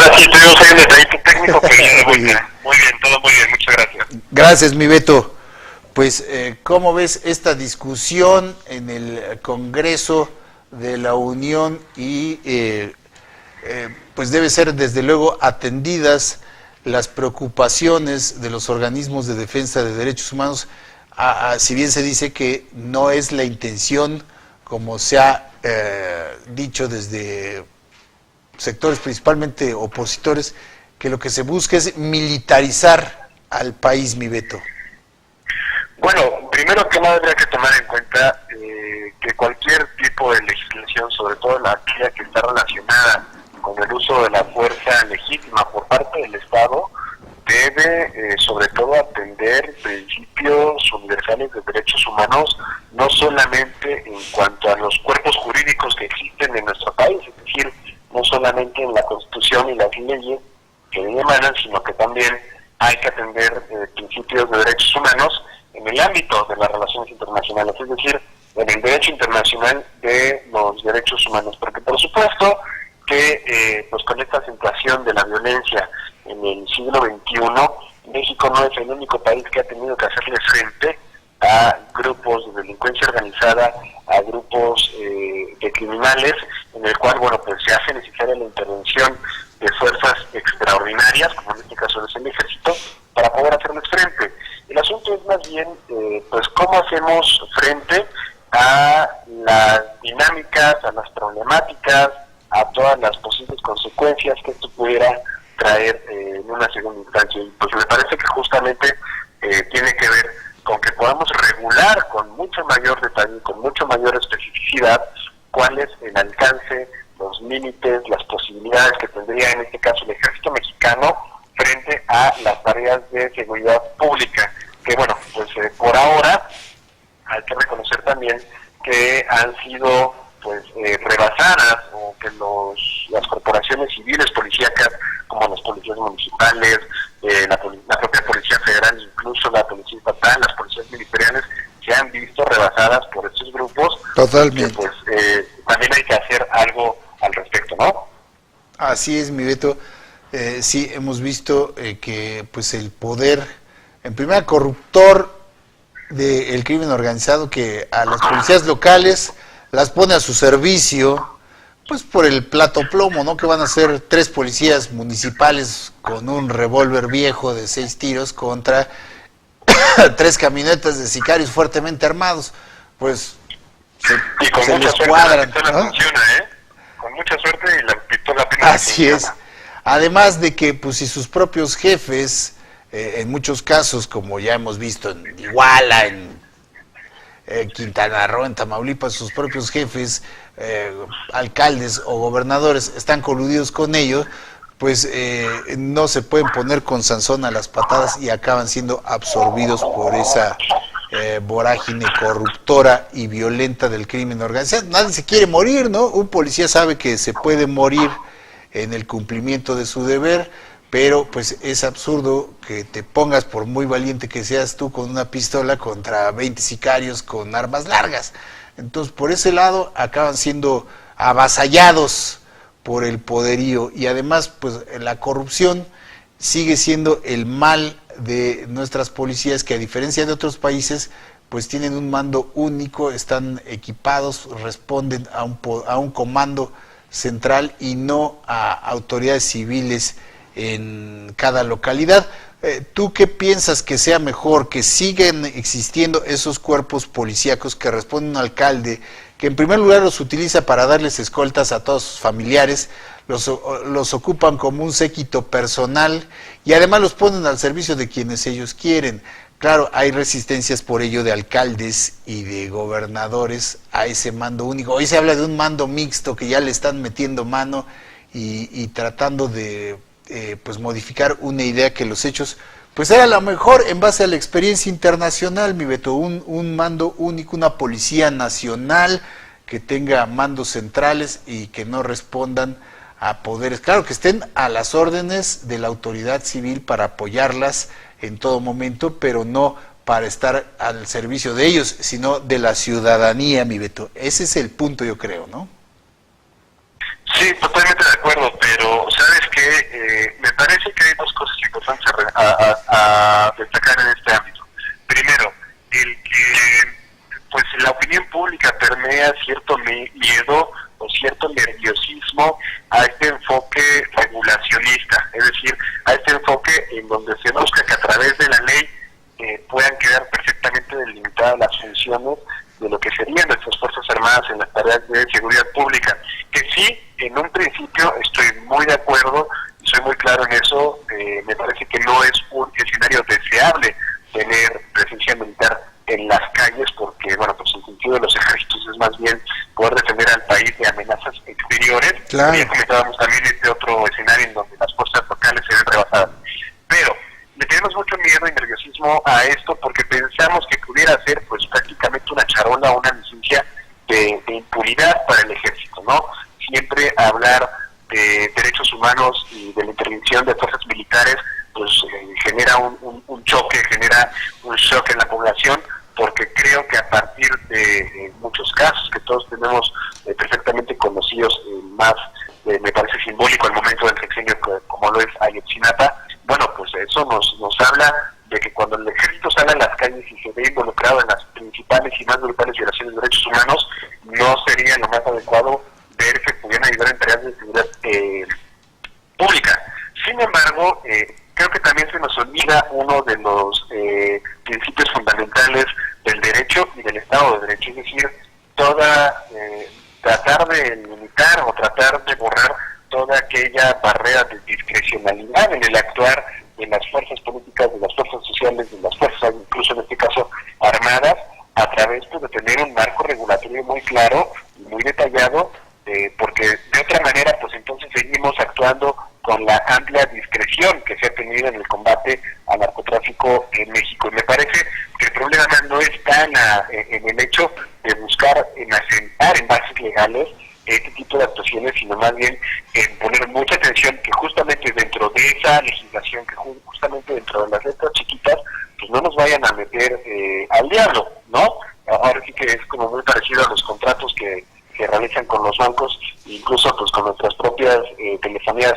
ahora sí tuvimos ahí un detallito técnico, pero ya de vuelta. Muy bien, todo muy bien, muchas gracias. Gracias, mi Beto. Pues, ¿cómo ves esta discusión en el Congreso de la Unión y pues debe ser desde luego atendidas las preocupaciones de los organismos de defensa de derechos humanos, si bien se dice que no es la intención, como se ha dicho desde sectores principalmente opositores, que lo que se busca es militarizar al país, mi Beto? Bueno, primero que nada habría que tomar en cuenta que cualquier tipo de legislación, sobre todo la aquella que está relacionada con el uso de la fuerza legítima por parte del Estado, debe sobre todo atender principios universales de derechos humanos, no solamente en cuanto a los cuerpos jurídicos que existen en nuestro país, es decir, no solamente en la Constitución y las leyes que le emanan, sino que también hay que atender principios de derechos humanos en el ámbito de las relaciones internacionales, es decir, en el derecho internacional de los derechos humanos, porque por supuesto que pues con esta situación de la violencia en el siglo XXI, México no es el único país que ha tenido que hacerle frente a grupos de delincuencia organizada, a grupos de criminales, en el cual, bueno, pues se hace necesaria la intervención de fuerzas extraordinarias, como en este caso es el Ejército, para poder hacerles frente. El asunto es más bien, pues, cómo hacemos frente a las dinámicas, a las problemáticas, a todas las posibles consecuencias que esto pudiera traer en una segunda instancia. Y pues me parece que justamente tiene que ver con que podamos regular con mucho mayor detalle, con mucho mayor especificidad, cuál es el alcance, los límites, las posibilidades que tendría en este caso el Ejército Mexicano frente a las tareas de seguridad pública, que bueno, pues por ahora hay que reconocer también que han sido pues rebasadas, o que las corporaciones civiles policíacas, como las policías municipales, la propia Policía Federal, incluso la Policía Estatal, las policías ministeriales, se han visto rebasadas por estos grupos. Totalmente. Que, pues también hay que hacer algo al respecto, ¿no? Así es, mi Beto. Sí, hemos visto que pues el poder, en primera, corruptor del crimen organizado, que a las policías locales las pone a su servicio, pues por el plato plomo, ¿no? Que van a ser 3 policías municipales con un revólver viejo de 6 tiros contra 3 camionetas de sicarios fuertemente armados. Pues se les cuadran, ¿no? Funciona, con mucha suerte y la pistola apenas. Así es. Además de que, pues, si sus propios jefes, en muchos casos, como ya hemos visto en Iguala, en Quintana Roo, en Tamaulipas, sus propios jefes, alcaldes o gobernadores están coludidos con ellos, pues no se pueden poner con Sansón a las patadas y acaban siendo absorbidos por esa vorágine corruptora y violenta del crimen organizado. Nadie se quiere morir, ¿no? Un policía sabe que se puede morir en el cumplimiento de su deber, pero pues es absurdo que te pongas, por muy valiente que seas tú, con una pistola contra 20 sicarios con armas largas. Entonces, por ese lado acaban siendo avasallados por el poderío, y además pues la corrupción sigue siendo el mal de nuestras policías, que a diferencia de otros países pues tienen un mando único, están equipados, responden a un comando central y no a autoridades civiles en cada localidad. ¿Tú qué piensas que sea mejor? ¿Que siguen existiendo esos cuerpos policíacos que responden a un alcalde, que en primer lugar los utiliza para darles escoltas a todos sus familiares, los ocupan como un séquito personal y además los ponen al servicio de quienes ellos quieren? Claro, hay resistencias por ello de alcaldes y de gobernadores a ese mando único. Hoy se habla de un mando mixto, que ya le están metiendo mano y tratando de pues modificar una idea que los hechos pues era lo mejor en base a la experiencia internacional, mi Beto, un mando único, una policía nacional que tenga mandos centrales y que no respondan a poderes, claro, que estén a las órdenes de la autoridad civil para apoyarlas en todo momento, pero no para estar al servicio de ellos, sino de la ciudadanía, mi Beto. Ese es el punto, yo creo, ¿no? Sí, totalmente de acuerdo, pero sabes que este enfoque regulacionista, es decir, a este enfoque en donde se busca que a través de la ley puedan quedar perfectamente delimitadas las funciones de lo que serían nuestras Fuerzas Armadas en las tareas de seguridad pública, que sí, en un principio estoy muy de acuerdo y soy muy claro en eso. Me parece que no es un escenario deseable tener presencia militar en las calles, porque bueno, pues el sentido de los ejércitos es más bien poder defender al país de amenazas exteriores. Claro. Ya comentábamos también este otro escenario en donde las fuerzas locales se ven rebasadas, pero le tenemos mucho miedo y nerviosismo a esto porque pensamos que pudiera ser pues prácticamente una charola o una licencia de impunidad para el ejército, ¿no? Siempre hablar de derechos humanos y de la intervención de fuerzas militares pues genera un choque, genera un shock en la población, porque creo que a partir de muchos casos que todos tenemos perfectamente conocidos, más me parece simbólico el momento del sexenio como lo es Ayotzinapa, bueno, pues eso nos habla de que cuando el ejército sale a las calles y se ve involucrado en las principales y más brutales violaciones de derechos humanos, no sería lo más adecuado ver que pudieran ayudar en tareas de seguridad pública. Sin embargo, creo que también se nos olvida uno de los principios fundamentales del derecho y del Estado de Derecho, es decir, tratar de limitar o tratar de borrar toda aquella barrera de discrecionalidad en el actuar de las fuerzas políticas, de las fuerzas sociales, de las fuerzas, incluso en este caso, armadas, a través pues, de tener un marco regulatorio muy claro y muy detallado, porque de otra manera, pues entonces seguimos actuando con la amplia discreción que se ha tenido en el combate al narcotráfico en México. Y me parece que el problema no está en el hecho de buscar en asentar en bases legales este tipo de actuaciones, sino más bien en poner mucha atención que justamente dentro de esa legislación, que justamente dentro de las letras chiquitas, pues no nos vayan a meter al diablo, ¿no? Ahora sí que es como muy parecido a los contratos que realizan con los bancos, incluso pues con nuestras propias telefonías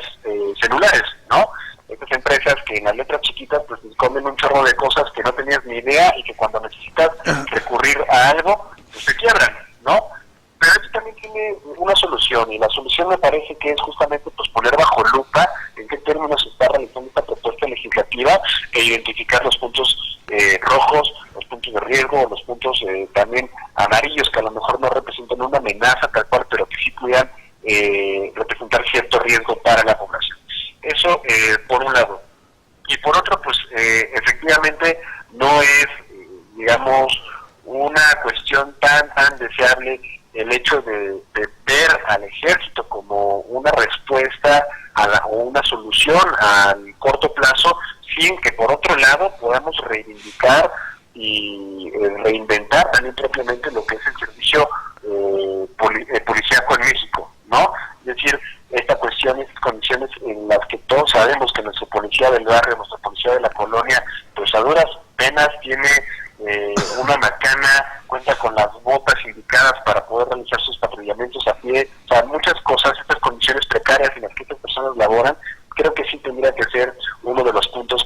celulares, ¿no? Estas empresas que en las letras chiquitas pues esconden un chorro de cosas que no tenías ni idea y que cuando necesitas recurrir a algo, pues te quiebran, ¿no? Pero esto también tiene una solución, y la solución me parece que es justamente pues poner bajo lupa en qué términos se está realizando esta propuesta legislativa e identificar los puntos rojos, los puntos de riesgo, los puntos también amarillos que a lo mejor no representan una amenaza tal cual, pero que sí puedan representar cierto riesgo para la población. Eso por un lado. Y por otro, pues efectivamente no es, digamos, una cuestión tan deseable el hecho de ver al ejército como una respuesta o una solución al corto plazo, sin que por otro lado podamos reivindicar y reinventar también propiamente lo que es el servicio policíaco en México, ¿no? Es decir, esta cuestión, estas condiciones en las que todos sabemos que nuestra policía del barrio, nuestra policía de la colonia, pues a duras penas tiene una macana, cuenta con las botas indicadas para poder realizar sus patrullamientos a pie, o sea, muchas cosas, estas condiciones precarias en las que estas personas laboran, creo que sí tendría que ser uno de los puntos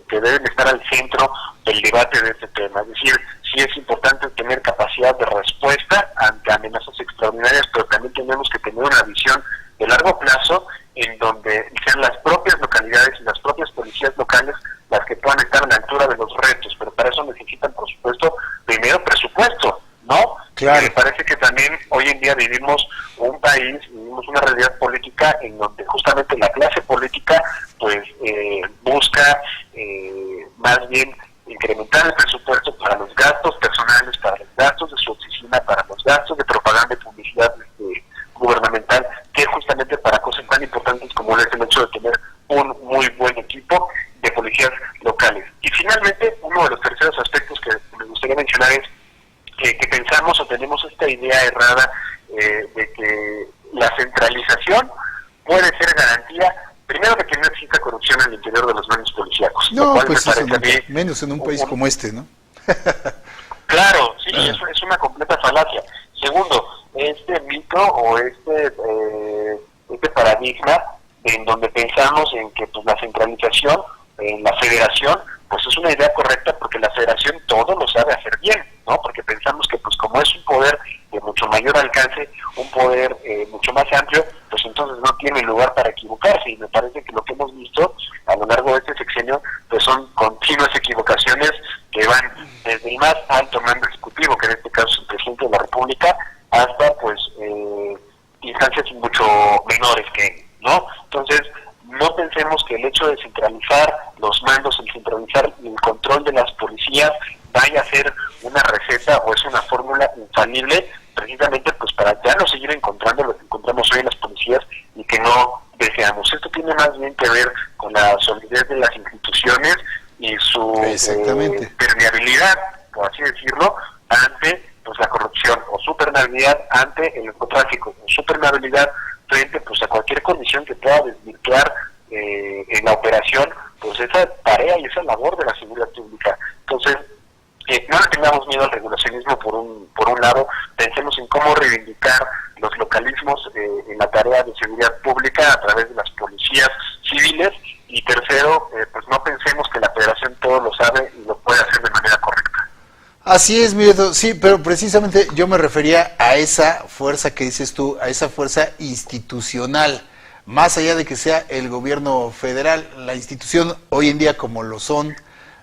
que deben estar al centro del debate de este tema. Es decir, sí es importante tener capacidad de respuesta ante amenazas extraordinarias, pero también tenemos que tener una visión de largo plazo en donde sean las propias localidades y las propias policías locales las que puedan estar a la altura de los retos, pero para eso necesitan, por supuesto, primero presupuesto, ¿no? Claro. Me parece que también hoy en día vivimos un país, vivimos una realidad política en donde justamente la clase política pues busca más bien incrementar el presupuesto para los gastos personales, para los gastos de su oficina, para los gastos de propaganda y publicidad gubernamental, que justamente para cosas tan importantes como es el hecho de tener un muy buen equipo de policías locales. Y finalmente, uno de los terceros aspectos que me gustaría mencionar es que pensamos o tenemos esta idea errada de que la centralización puede ser garantía, primero, de que no exista corrupción en el interior de los medios policíacos. No, lo cual pues me parece a mí menos en un país como este, ¿no? Claro, sí, es una completa falacia. Segundo, este mito o este paradigma en donde pensamos en que pues la centralización en la federación pues es una idea correcta, porque la federación todo lo sabe hacer bien, ¿no? Porque pensamos que pues como es un poder de mucho mayor alcance, un poder mucho más amplio, pues entonces no tiene lugar para equivocarse, y me parece que lo que hemos visto a lo largo de este sexenio pues son continuas equivocaciones que van desde el más alto mando ejecutivo, que en este caso es el presidente de la República, hasta pues instancias mucho menores que, ¿no? Entonces, no pensemos que el hecho de centralizar los mandos, el centralizar el control de las policías vaya a ser una receta o es una fórmula infalible, precisamente pues para ya no seguir encontrando lo que encontramos hoy en las policías y que no deseamos. Esto tiene más bien que ver con la solidez de las instituciones y su permeabilidad, por así decirlo, ante pues la corrupción, o su permeabilidad ante el narcotráfico, o su permeabilidad frente pues a cualquier condición que pueda desvirtuar en la operación pues esa tarea y esa labor de la seguridad pública. Entonces, no le tengamos miedo al regulacionismo por un lado, pensemos en cómo reivindicar los localismos en la tarea de seguridad pública a través de las policías civiles, y tercero, pues no pensemos que la Federación todo lo sabe y lo puede hacer de manera correcta. Así es, Miguel, sí, pero precisamente yo me refería a esa fuerza que dices tú, a esa fuerza institucional, más allá de que sea el gobierno federal, la institución hoy en día como lo son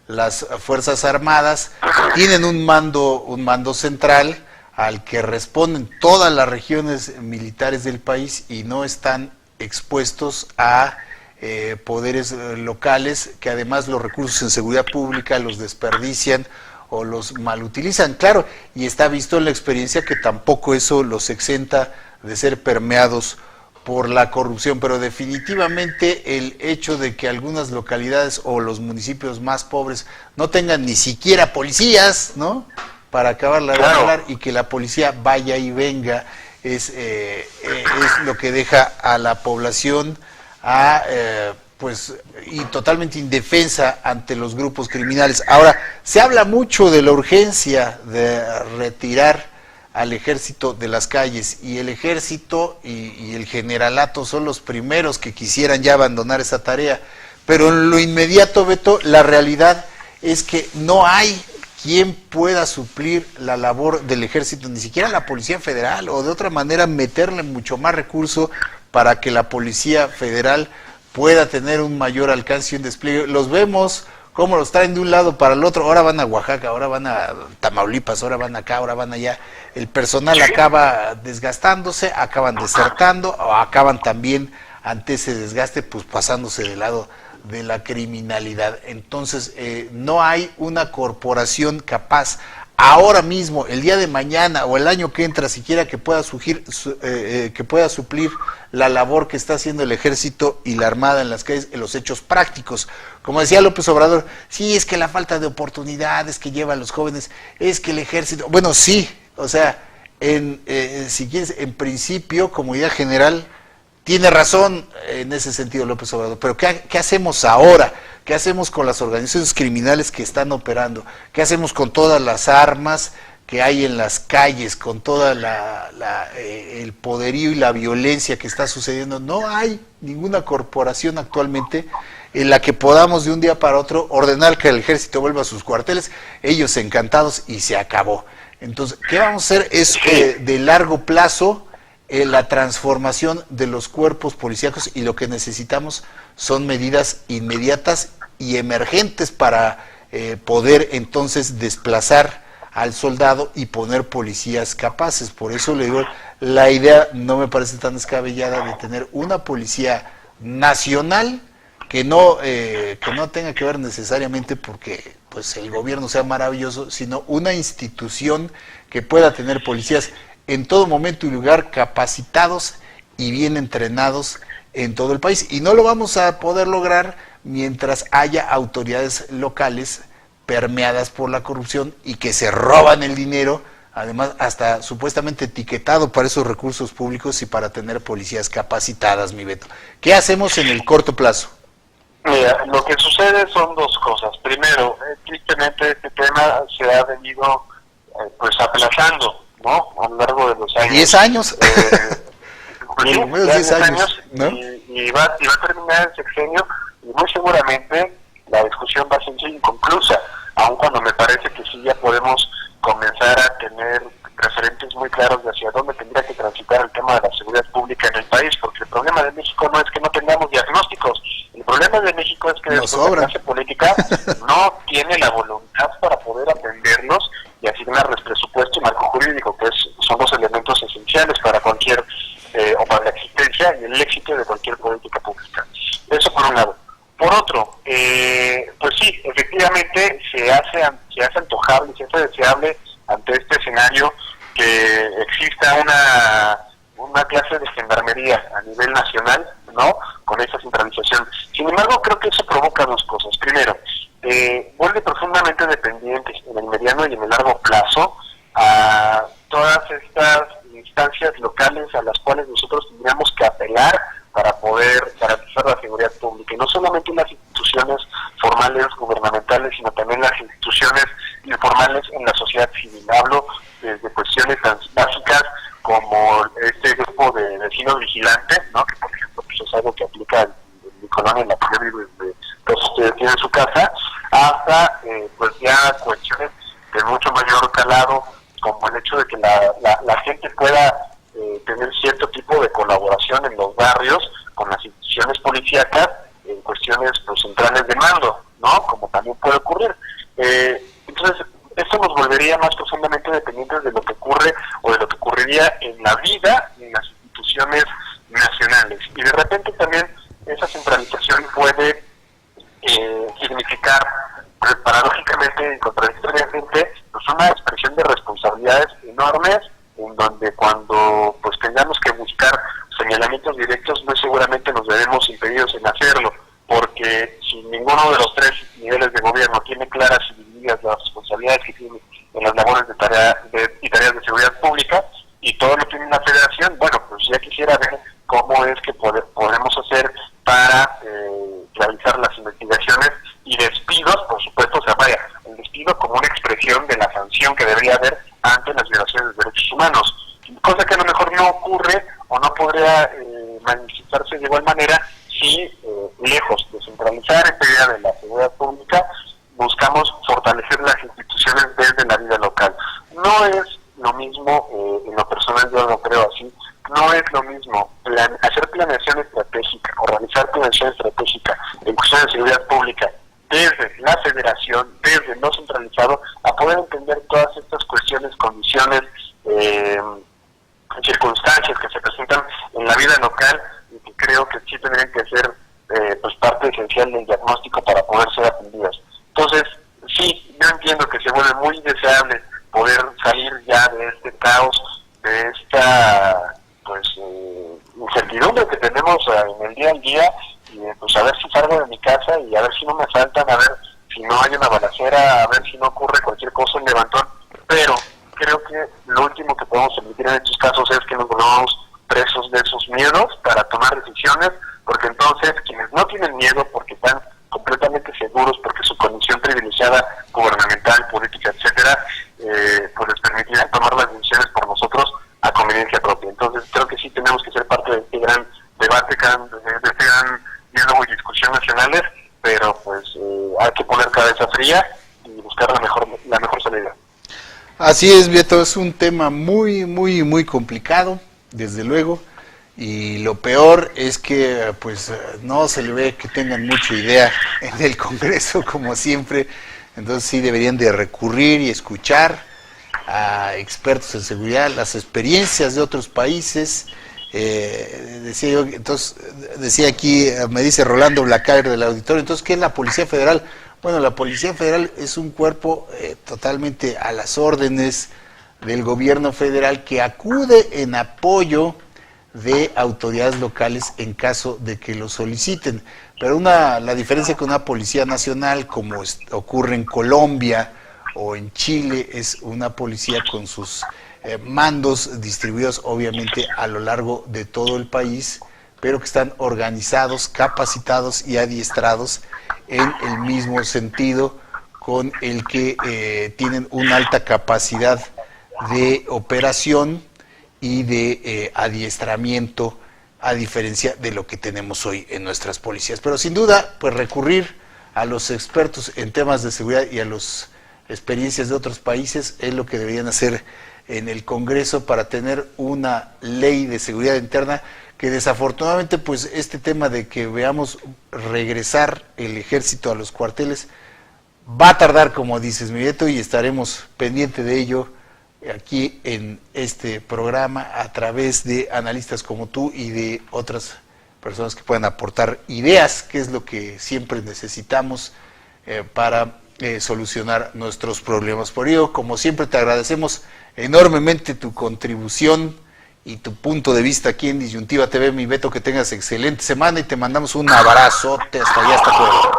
las Fuerzas Armadas, tienen un mando central al que responden todas las regiones militares del país y no están expuestos a poderes locales que además los recursos en seguridad pública los desperdician o los malutilizan, claro, y está visto en la experiencia que tampoco eso los exenta de ser permeados por la corrupción, pero definitivamente el hecho de que algunas localidades o los municipios más pobres no tengan ni siquiera policías, ¿no?, para acabarla de hablar, y que la policía vaya y venga, es lo que deja a la población pues y totalmente indefensa ante los grupos criminales. Ahora, se habla mucho de la urgencia de retirar al ejército de las calles, y el ejército y el generalato son los primeros que quisieran ya abandonar esa tarea, pero en lo inmediato, Beto, la realidad es que no hay quien pueda suplir la labor del ejército, ni siquiera la Policía Federal, o de otra manera meterle mucho más recurso para que la Policía Federal pueda tener un mayor alcance y un despliegue. Los vemos cómo los traen de un lado para el otro, ahora van a Oaxaca, ahora van a Tamaulipas, ahora van acá, ahora van allá. El personal acaba desgastándose, acaban desertando, o acaban también ante ese desgaste pues pasándose del lado de la criminalidad. Entonces no hay una corporación capaz ahora mismo, el día de mañana o el año que entra, siquiera que pueda suplir la labor que está haciendo el ejército y la armada en las calles, en los hechos prácticos. Como decía López Obrador, sí, es que la falta de oportunidades que llevan los jóvenes, es que el ejército, bueno, sí, o sea, si quieres, en principio, como idea general, tiene razón en ese sentido López Obrador, pero ¿qué hacemos ahora? ¿Qué hacemos con las organizaciones criminales que están operando? ¿Qué hacemos con todas las armas que hay en las calles, con toda el poderío y la violencia que está sucediendo? No hay ninguna corporación actualmente en la que podamos de un día para otro ordenar que el ejército vuelva a sus cuarteles, ellos encantados, y se acabó. Entonces, ¿qué vamos a hacer? Es de largo plazo la transformación de los cuerpos policíacos, y lo que necesitamos son medidas inmediatas y emergentes para poder entonces desplazar al soldado y poner policías capaces. Por eso le digo, la idea no me parece tan descabellada de tener una policía nacional que no tenga que ver necesariamente porque pues el gobierno sea maravilloso, sino una institución que pueda tener policías en todo momento y lugar capacitados y bien entrenados en todo el país. Y no lo vamos a poder lograr mientras haya autoridades locales permeadas por la corrupción y que se roban el dinero, además hasta supuestamente etiquetado para esos recursos públicos y para tener policías capacitadas, mi Beto. ¿Qué hacemos en el corto plazo? Mira, lo que sucede son dos cosas. Primero, tristemente este tema se ha venido pues aplazando, ¿no? A lo largo de los años. 10 años. Pues, sí, 10 años, ¿no? y va a terminar el sexenio, y muy seguramente la discusión va a ser inconclusa, aun cuando me parece que sí ya podemos comenzar a tener referentes lineamientos muy claros de hacia dónde tendría que transitar el tema de la seguridad pública en el país, porque el problema de México no es que no tengamos diagnósticos, el problema de México es que la clase política no tiene la voluntad para poder atenderlos y asignarles presupuesto y marco jurídico, que son los elementos esenciales para cualquier, o para la existencia y el éxito de cualquier política pública. Eso por un lado. Por otro, pues sí, efectivamente se hace antojable, se hace deseable ante este escenario que exista una clase de gendarmería a nivel nacional, ¿no?, con esa centralización. Sin embargo, creo que eso provoca dos cosas. Primero, vuelve profundamente dependiente en el mediano y en el largo plazo a todas estas instancias locales a las cuales nosotros tendríamos que apelar para poder garantizar la seguridad pública, y no solamente las instituciones formales gubernamentales, sino también las instituciones informales en la sociedad civil. Hablo desde cuestiones tan básicas como este grupo de vecinos vigilantes, ¿no?, que por ejemplo pues es algo que aplica en mi colonia, en la que yo vivo, todos ustedes tienen su casa, hasta pues ya cuestiones de mucho mayor calado, como el hecho de que la gente pueda tener cierto tipo de colaboración en los barrios con las instituciones policíacas en cuestiones pues, centrales de mando, ¿no?, como también puede ocurrir. Entonces, esto nos volvería más profundamente dependientes de lo que ocurre o de lo que ocurriría en la vida en las instituciones nacionales. Y de repente también esa centralización puede significar, paradójicamente y contradictoriamente, pues una expresión de responsabilidades enormes, en donde cuando pues tengamos que buscar señalamientos directos, muy seguramente nos veremos impedidos en hacerlo, porque si ninguno de los tres niveles de gobierno tiene claras y divididas las responsabilidades que tiene en las labores de tareas de seguridad pública, y todo lo tiene la federación, bueno, pues ya quisiera ver cómo es que podemos hacer para realizar las investigaciones y despidos, por supuesto. O sea, vaya, el despido como una expresión de la sanción que debería haber ante las violaciones de derechos humanos, cosa que a lo mejor no ocurre o no podría manifestarse de igual manera si, lejos de centralizar esta idea de la seguridad pública, buscamos fortalecer las instituciones desde la vida local. No es lo mismo, en lo personal yo lo creo así, no es lo mismo hacer planeación estratégica o realizar planeación estratégica en cuestiones de seguridad pública desde la federación, desde lo centralizado, a poder entender todas estas cuestiones, condiciones, circunstancias que se presentan en la vida local, y que creo que sí tendrían que ser pues parte esencial del diagnóstico para poder ser atendidas. Entonces, sí, yo entiendo que se vuelve muy deseable poder salir ya de este caos, de esta pues incertidumbre que tenemos en el día a día, y pues a ver si salgo de mi casa y a ver si no me asaltan, a ver si no hay una balacera, a ver si no ocurre cualquier cosa, un levantón. Pero creo que lo último que podemos permitir en estos casos es que nos volvamos presos de esos miedos para tomar decisiones, porque entonces quienes no tienen miedo porque están completamente seguros, porque su condición privilegiada gubernamental, política, etcétera, pues les permitirá tomar las decisiones por nosotros a conveniencia propia. Entonces creo que sí tenemos que ser parte de este gran debate, de este gran diálogo y discusión nacionales, pero pues hay que poner cabeza fría y buscar la mejor salida. Así es, Beto, es un tema muy complicado, desde luego, y lo peor es que pues no se le ve que tengan mucha idea en el Congreso, como siempre. Entonces sí deberían de recurrir y escuchar a expertos en seguridad, las experiencias de otros países. Decía aquí, me dice Rolando Blacaer del auditorio, entonces, ¿qué es la Policía Federal? Bueno, la Policía Federal es un cuerpo totalmente a las órdenes del gobierno federal, que acude en apoyo de autoridades locales en caso de que lo soliciten. Pero la diferencia con una Policía Nacional, como ocurre en Colombia o en Chile, es una policía con sus mandos distribuidos obviamente a lo largo de todo el país, pero que están organizados, capacitados y adiestrados en el mismo sentido con el que tienen una alta capacidad de operación y de adiestramiento, a diferencia de lo que tenemos hoy en nuestras policías. Pero sin duda, pues recurrir a los expertos en temas de seguridad y a las experiencias de otros países es lo que deberían hacer en el Congreso para tener una ley de seguridad interna que desafortunadamente pues este tema de que veamos regresar el ejército a los cuarteles va a tardar, como dices, mi Beto, y estaremos pendientes de ello aquí en este programa a través de analistas como tú y de otras personas que puedan aportar ideas, que es lo que siempre necesitamos para solucionar nuestros problemas. Por ello, como siempre, te agradecemos enormemente tu contribución y tu punto de vista aquí en Disyuntiva TV, mi Beto, que tengas excelente semana y te mandamos un abrazote hasta allá, hasta Puebla.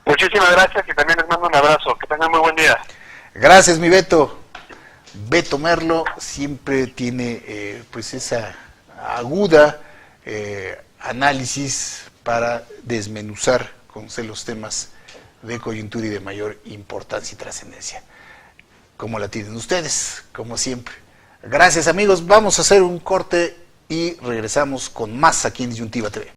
Muchísimas gracias y también les mando un abrazo. Que tengan muy buen día. Gracias, mi Beto. Beto Merlo siempre tiene pues esa aguda análisis para desmenuzar con los temas de coyuntura y de mayor importancia y trascendencia, como la tienen ustedes, como siempre. Gracias, amigos, vamos a hacer un corte y regresamos con más aquí en Disyuntiva TV.